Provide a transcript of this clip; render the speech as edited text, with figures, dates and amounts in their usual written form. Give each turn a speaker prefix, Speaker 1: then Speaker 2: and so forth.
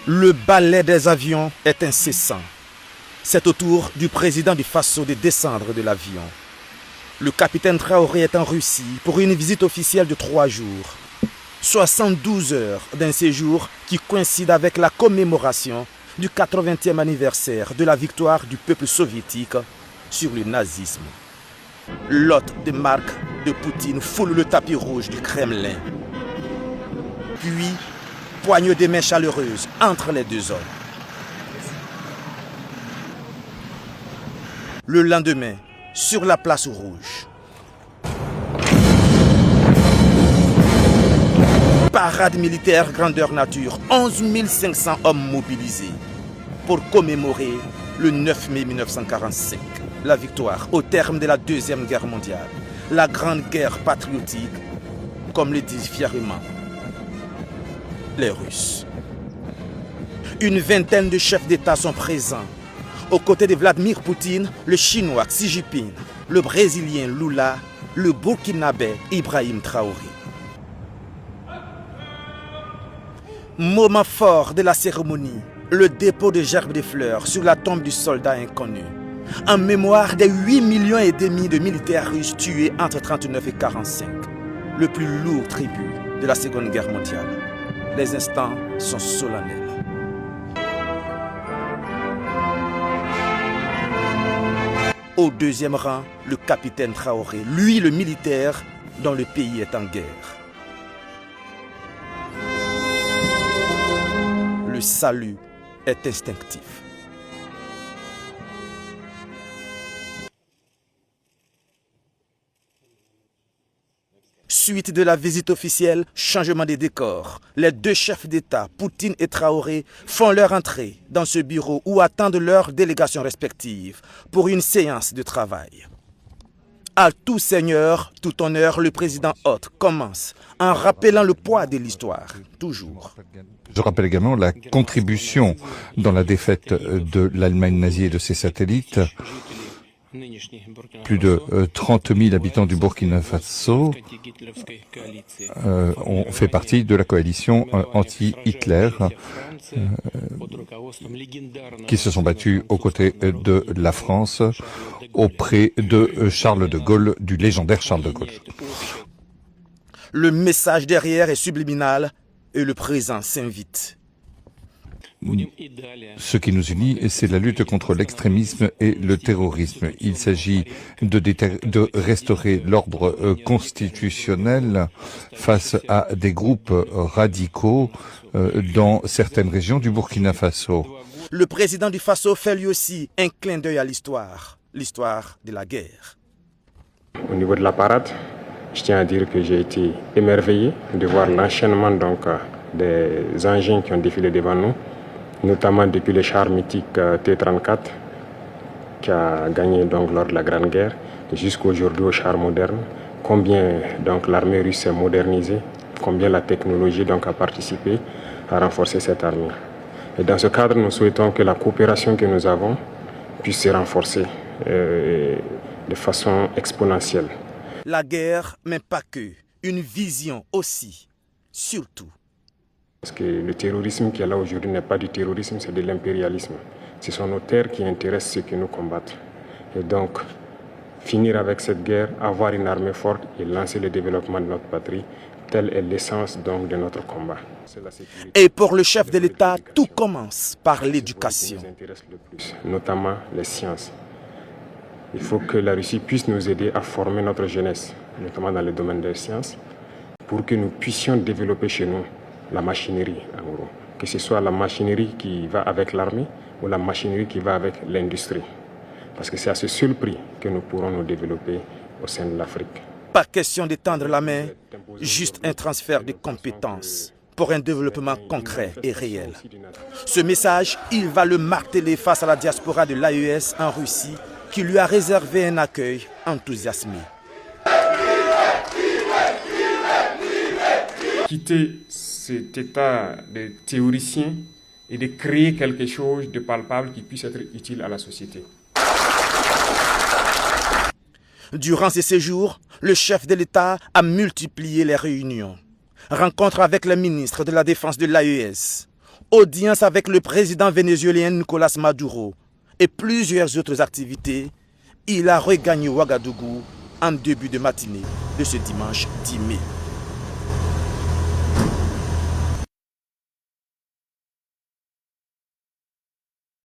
Speaker 1: Le ballet des avions est incessant. C'est au tour du président du Faso de descendre de l'avion. Le capitaine Traoré est en Russie pour une visite officielle de 3 jours. 72 heures d'un séjour qui coïncide avec la commémoration du 80e anniversaire de la victoire du peuple soviétique sur le nazisme. L'hôte de marque de Poutine foule le tapis rouge du Kremlin. Puis, poignée de main chaleureuse entre les deux hommes. Le lendemain, sur la place rouge, parade militaire grandeur nature, 11 500 hommes mobilisés pour commémorer le 9 mai 1945, la victoire au terme de la Deuxième Guerre mondiale, la grande guerre patriotique, comme le disent fièrement les Russes. Une vingtaine de chefs d'État sont présents, aux côtés de Vladimir Poutine, le Chinois Xi Jinping, le Brésilien Lula, le Burkinabé Ibrahim Traoré. Moment fort de la cérémonie, le dépôt de gerbes de fleurs sur la tombe du soldat inconnu, en mémoire des 8,5 millions de militaires russes tués entre 1939 et 1945, le plus lourd tribut de la Seconde Guerre mondiale. Les instants sont solennels. Au deuxième rang, le capitaine Traoré, lui le militaire dont le pays est en guerre. Le salut est instinctif. Suite de la visite officielle, changement des décors. Les deux chefs d'État, Poutine et Traoré, font leur entrée dans ce bureau où attendent leurs délégations respectives pour une séance de travail. À tout seigneur, tout honneur, le président hôte commence en rappelant le poids de l'histoire, toujours.
Speaker 2: Je rappelle également la contribution dans la défaite de l'Allemagne nazie et de ses satellites. Plus de 30 000 habitants du Burkina Faso ont fait partie de la coalition anti-Hitler qui se sont battus aux côtés de la France auprès de Charles de Gaulle, du légendaire Charles de Gaulle.
Speaker 1: Le message derrière est subliminal et le présent s'invite.
Speaker 2: Ce qui nous unit, c'est la lutte contre l'extrémisme et le terrorisme. Il s'agit de restaurer l'ordre constitutionnel face à des groupes radicaux dans certaines régions du Burkina Faso.
Speaker 1: Le président du Faso fait lui aussi un clin d'œil à l'histoire de la guerre.
Speaker 3: Au niveau de la parade, je tiens à dire que j'ai été émerveillé de voir l'enchaînement des engins qui ont défilé devant nous, notamment depuis le char mythique T-34 qui a gagné lors de la Grande Guerre, jusqu'aujourd'hui au char moderne, combien l'armée russe s'est modernisée, combien la technologie a participé à renforcer cette armée. Et dans ce cadre, nous souhaitons que la coopération que nous avons puisse se renforcer de façon exponentielle.
Speaker 1: La guerre, mais pas que, une vision aussi, surtout.
Speaker 3: Parce que le terrorisme qui est là aujourd'hui n'est pas du terrorisme, c'est de l'impérialisme. Ce sont nos terres qui intéressent ceux qui nous combattent. Et donc, finir avec cette guerre, avoir une armée forte et lancer le développement de notre patrie, telle est l'essence de notre combat.
Speaker 1: Et pour le chef de l'État, tout commence par l'éducation.
Speaker 3: Ce qui nous intéresse le plus, notamment les sciences. Il faut que la Russie puisse nous aider à former notre jeunesse, notamment dans le domaine des sciences, pour que nous puissions développer chez nous la machinerie, en gros. Que ce soit la machinerie qui va avec l'armée ou la machinerie qui va avec l'industrie. Parce que c'est à ce seul prix que nous pourrons nous développer au sein de l'Afrique.
Speaker 1: Pas question d'étendre la main, juste un transfert de compétences pour un développement concret et réel. Ce message, il va le marteler face à la diaspora de l'AES en Russie qui lui a réservé un accueil enthousiasmé.
Speaker 4: Quitter cet état de théoricien et de créer quelque chose de palpable qui puisse être utile à la société.
Speaker 1: Durant ces séjours, le chef de l'État a multiplié les réunions. Rencontres avec les ministres de la Défense de l'AES, audience avec le président vénézuélien Nicolás Maduro et plusieurs autres activités, il a regagné Ouagadougou en début de matinée de ce dimanche 10 mai.